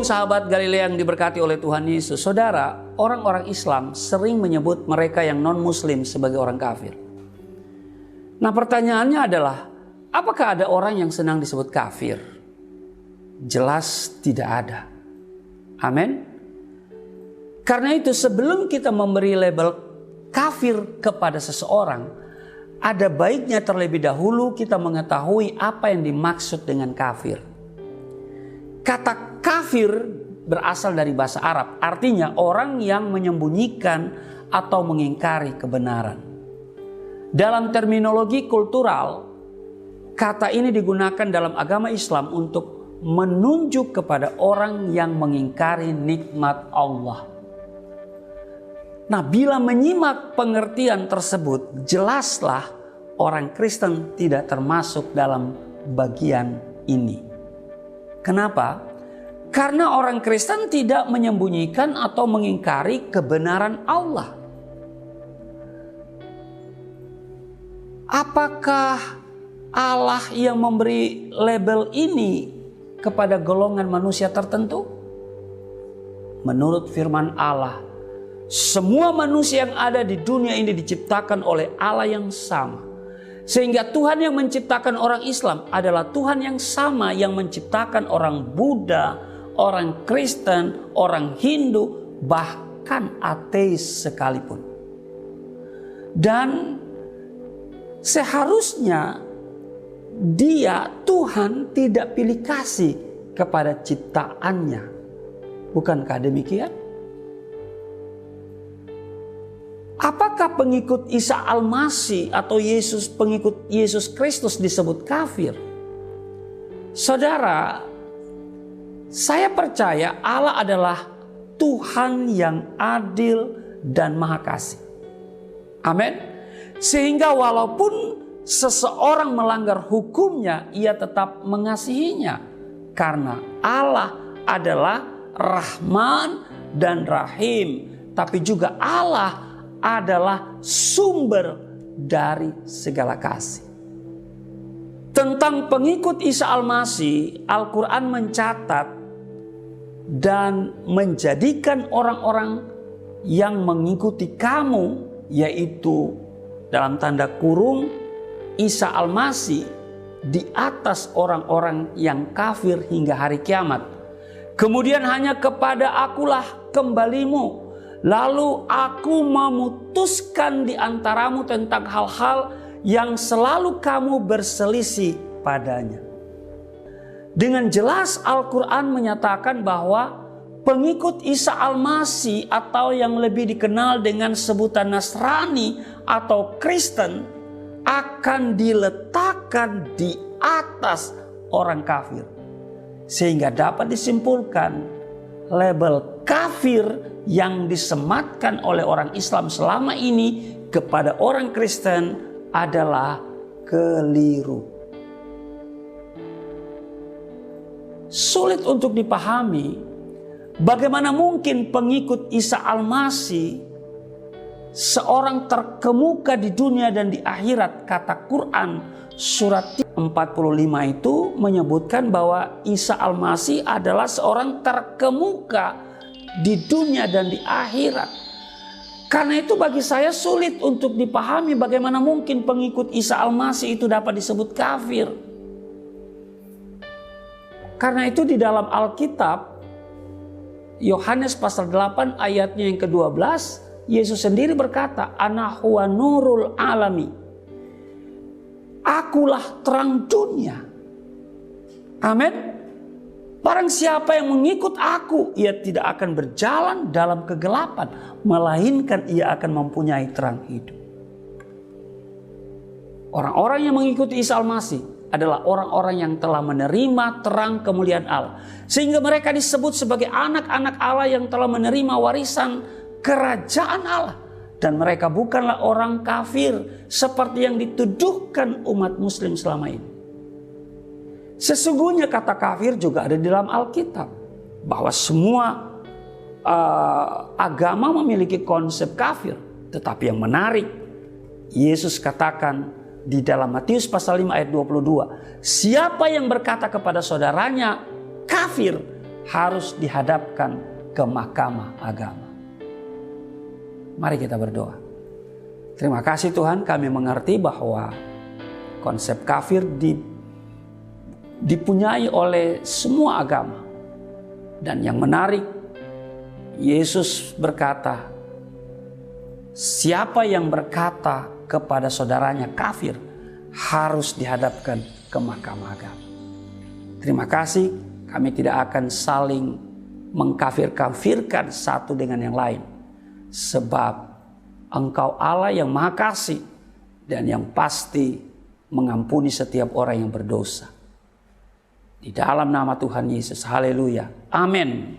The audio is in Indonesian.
sahabat Galilea yang diberkati oleh Tuhan Yesus, saudara, orang-orang Islam sering menyebut mereka yang non-Muslim sebagai orang kafir. Nah, pertanyaannya adalah, apakah ada orang yang senang disebut kafir? Jelas tidak ada. Amin. Karena itu sebelum kita memberi label kafir kepada seseorang, ada baiknya terlebih dahulu kita mengetahui apa yang dimaksud dengan kafir. Kata kafir berasal dari bahasa Arab, artinya orang yang menyembunyikan atau mengingkari kebenaran. Dalam terminologi kultural, kata ini digunakan dalam agama Islam untuk menunjuk kepada orang yang mengingkari nikmat Allah. Nah, bila menyimak pengertian tersebut, jelaslah orang Kristen tidak termasuk dalam bagian ini. Kenapa? Karena orang Kristen tidak menyembunyikan atau mengingkari kebenaran Allah. Apakah Allah yang memberi label ini kepada golongan manusia tertentu? Menurut firman Allah, semua manusia yang ada di dunia ini diciptakan oleh Allah yang sama. Sehingga Tuhan yang menciptakan orang Islam adalah Tuhan yang sama yang menciptakan orang Buddha, orang Kristen, orang Hindu, bahkan ateis sekalipun. Dan seharusnya Tuhan tidak pilih kasih kepada ciptaannya. Bukankah demikian? Apakah pengikut Isa Al-Masih atau pengikut Yesus Kristus disebut kafir? Saudara, saya percaya Allah adalah Tuhan yang adil dan maha kasih. Amin. Sehingga walaupun seseorang melanggar hukumnya, ia tetap mengasihinya. Karena Allah adalah Rahman dan Rahim. Tapi juga Allah adalah sumber dari segala kasih. Tentang pengikut Isa Al-Masih, Al-Quran mencatat dan menjadikan orang-orang yang mengikuti kamu, yaitu dalam tanda kurung Isa Al-Masih, di atas orang-orang yang kafir hingga hari kiamat. Kemudian hanya kepada akulah kembalimu. Lalu aku memutuskan di antaramu tentang hal-hal yang selalu kamu berselisih padanya. Dengan jelas Al-Quran menyatakan bahwa pengikut Isa Al-Masih atau yang lebih dikenal dengan sebutan Nasrani atau Kristen akan diletakkan di atas orang kafir. Sehingga dapat disimpulkan label kafir yang disematkan oleh orang Islam selama ini kepada orang Kristen adalah keliru. Sulit untuk dipahami bagaimana mungkin pengikut Isa Al-Masih, seorang terkemuka di dunia dan di akhirat, kata Quran surat 45 itu menyebutkan bahwa Isa Al-Masih adalah seorang terkemuka di dunia dan di akhirat. Karena itu bagi saya sulit untuk dipahami bagaimana mungkin pengikut Isa Al-Masih itu dapat disebut kafir. Karena itu di dalam Alkitab, Yohanes pasal 8 ayatnya yang ke-12, Yesus sendiri berkata, Ana huwa nurul alami. Akulah terang dunia. Amin. Barang siapa yang mengikut aku, ia tidak akan berjalan dalam kegelapan, melainkan ia akan mempunyai terang hidup. Orang-orang yang mengikuti Isa Al-Masih adalah orang-orang yang telah menerima terang kemuliaan Allah. Sehingga mereka disebut sebagai anak-anak Allah yang telah menerima warisan kerajaan Allah. Dan mereka bukanlah orang kafir seperti yang dituduhkan umat muslim selama ini. Sesungguhnya kata kafir juga ada di dalam Alkitab. Bahwa semua agama memiliki konsep kafir. Tetapi yang menarik, Yesus katakan di dalam Matius pasal 5 ayat 22. Siapa yang berkata kepada saudaranya kafir, harus dihadapkan ke mahkamah agama. Mari kita berdoa. Terima kasih Tuhan, kami mengerti bahwa konsep kafir dipunyai oleh semua agama. Dan yang menarik, Yesus berkata, siapa yang berkata kepada saudaranya kafir harus dihadapkan ke mahkamah agama. Terima kasih, kami tidak akan saling mengkafir-kafirkan satu dengan yang lain. Sebab Engkau Allah yang Maha Kasih dan yang pasti mengampuni setiap orang yang berdosa. Di dalam nama Tuhan Yesus, haleluya, amin.